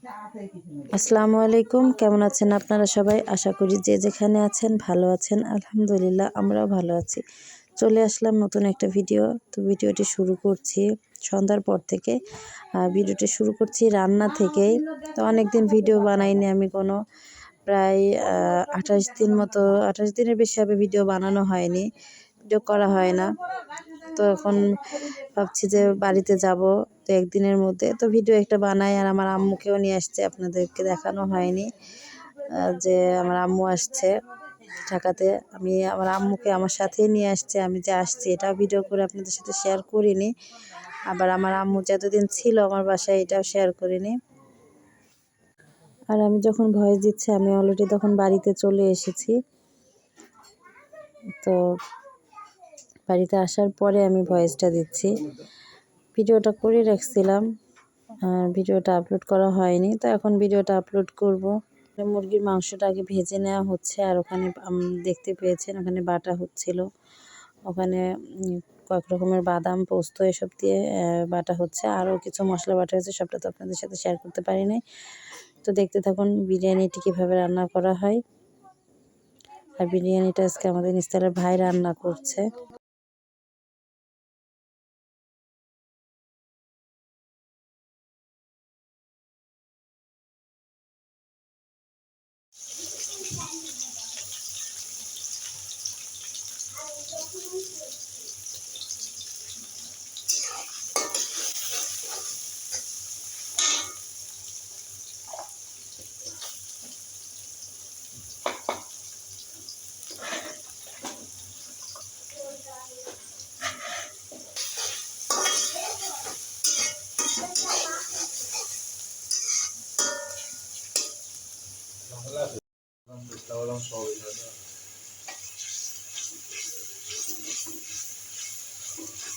আসসালামু আলাইকুম, কেমন আছেন আপনারা সবাই? আশা করি যে যেখানে আছেন ভালো আছেন। আলহামদুলিল্লাহ আমরাও ভালো আছি। চলে আসলাম নতুন একটা ভিডিও। তো ভিডিওটি শুরু করছি সন্ধ্যার পর থেকে। ভিডিওটি শুরু করছি রান্না থেকেই। তো অনেকদিন ভিডিও বানাইনি আমি কোনো, প্রায় 28 দিন মতো, 28 দিনের বেশি হবে ভিডিও বানানো হয়নি, ভিডিও করা হয় না। তো এখন ভাবছি যে বাড়িতে যাব তো একদিনের মধ্যে, তো ভিডিও একটা বানাই। আর আমার আম্মুকেও নিয়ে আসছে, আপনাদেরকে দেখানো হয়নি যে আমার আম্মু আসছে ঢাকাতে। আমি আমার আম্মুকে আমার সাথেই নিয়ে আসছে, আমি যে আসছি এটাও ভিডিও করে আপনাদের সাথে শেয়ার করিনি। আবার আমার আম্মু যতদিন ছিল আমার বাসায় এটাও শেয়ার করিনি। আর আমি যখন ভয়েস দিচ্ছি আমি অলরেডি তখন বাড়িতে চলে এসেছি। তো বাড়িতে আসার পরে আমি ভয়েসটা দিচ্ছি। ভিডিওটা করে রাখছিলাম, ভিডিওটা আপলোড করা হয়নি, তো এখন ভিডিওটা আপলোড করব। মুরগির মাংসটা আগে ভেজে নেওয়া হচ্ছে, আর ওখানে দেখতে পেয়েছেন ওখানে বাটা হচ্ছিল। ওখানে কয়েক রকমের বাদাম, পোস্ত এসব দিয়ে বাটা হচ্ছে, আরও কিছু মশলা বাটা হয়েছে, সবটা তো আপনাদের সাথে শেয়ার করতে পারি নাই। তো দেখতে থাকুন বিরিয়ানিটি কীভাবে রান্না করা হয়। আর বিরিয়ানিটা আজকে আমাদের নিস্তারের ভাই রান্না করছে।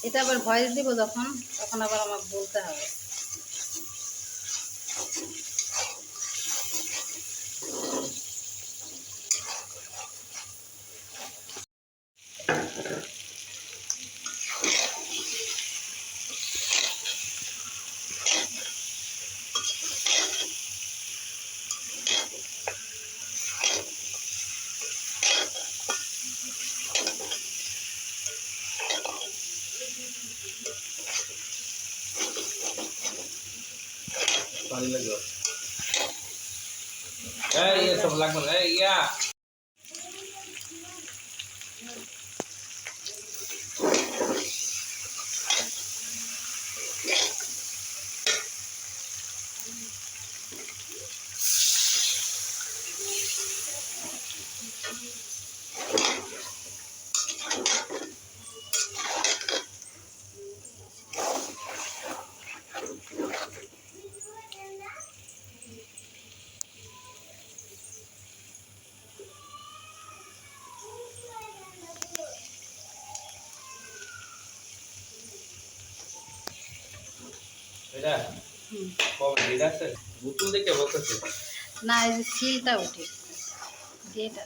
এটা আবার ভয়েস দিব যখন, তখন আবার আমাকে বলতে হবে। পানি লাগবে, এই সব লাগবে না, এই ইয়া এটা কবে দিন আছে বোতল দেখে বলতেছে না, এই যে সিলটা উঠে, যেটা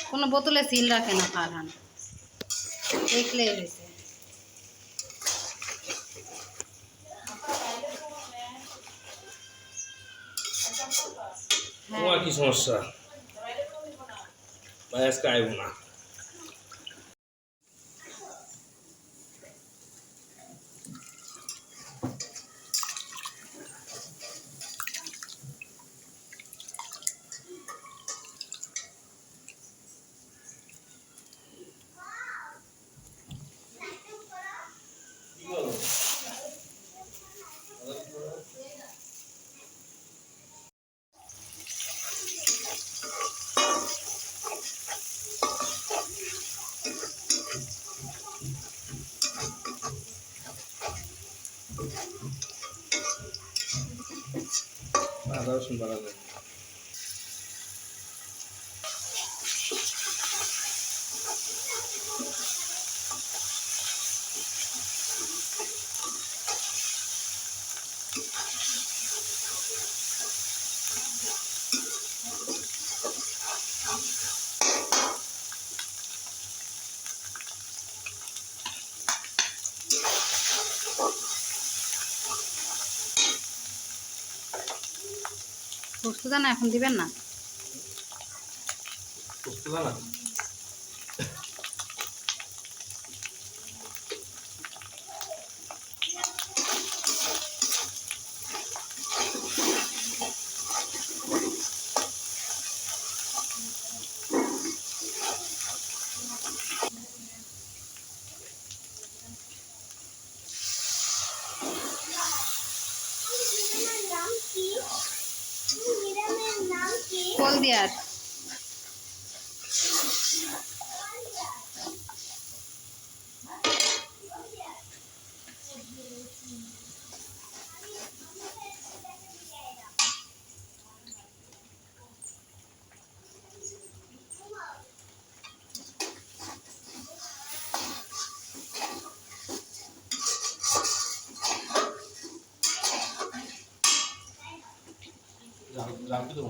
কোনো বোতলে সিল রাখে না ফারহান, দেখলে হয়েছে। তোমার কি সমস্যা? ভাই আজকে আইব না। আদা রসুন বাড়া যায়। পোস্তদানা এখন দিবেন না? বুঝতে না হলদিয়ার জানতে তো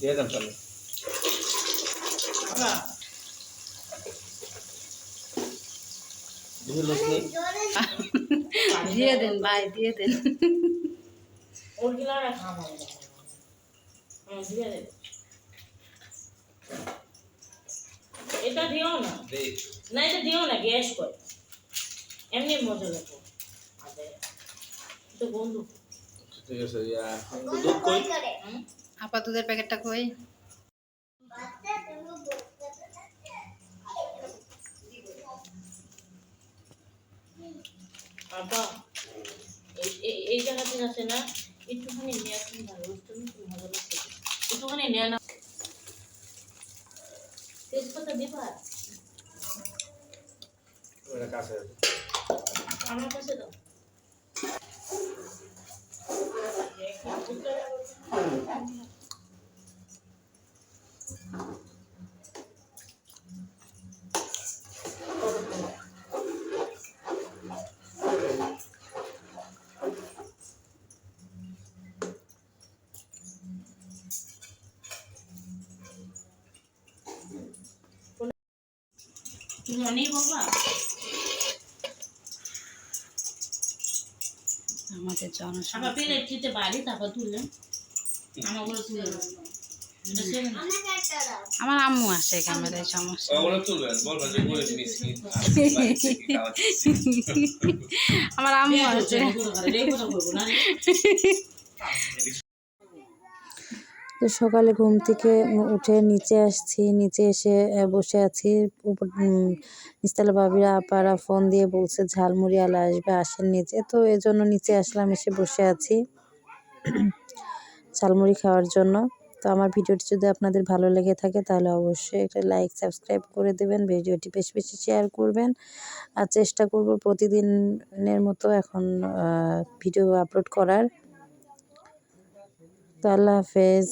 দিয়ে দেন তাহলে বুঝলো দিয়ে দেন ভাই, দিয়ে দেন। এটা দিও না, দে না এটা দিও না, গ্যাস করে এমনি মজা লাগবে। তো বন্ধু ঠিক আছে দুধ কই আপা দুধের প্যাকেটটা কই? আপা এই জায়গাতে আছে না, একটুখানি নিয়ে আসুন, ভালো তুমি ভালো লাগছে, একটুখানি নিয়ে না। তেজপাতা দিবা ওটা কাছে আমার কাছে দাও। তুমি অনেক বাবা আমাদের আমার জনসংখ্যা প্লেট দিতে পারি, তারপর তুললেন আমার গুলো তুলে দেবো। এটা ছেড়ে না। আমার আম্মু আসে ক্যামেরায়, সমস্যা ওগুলো তুলবেন বলবেন যে বলে মিষ্টি আমার আম্মু আসে। তো সকালে ঘুম থেকে উঠে নিচে আসছি, নিচে এসে বসে আছি। উপর নিচতলা ভাবিরা আপারা ফোন দিয়ে বলছে ঝালমুড়ি আলা আসবে, আসেন নিচে। তো এজন্য নিচে আসলাম, এসে বসে আছি ঝালমুড়ি খাওয়ার জন্য। তো আমার ভিডিওটি যদি আপনাদের ভালো লেগে থাকে তাহলে অবশ্যই একটা লাইক সাবস্ক্রাইব করে দেবেন, ভিডিওটি বেশি বেশি শেয়ার করবেন। আর চেষ্টা করব প্রতিদিনের মতো এখন ভিডিও আপলোড করার। তো আল্লাহ হাফেজ।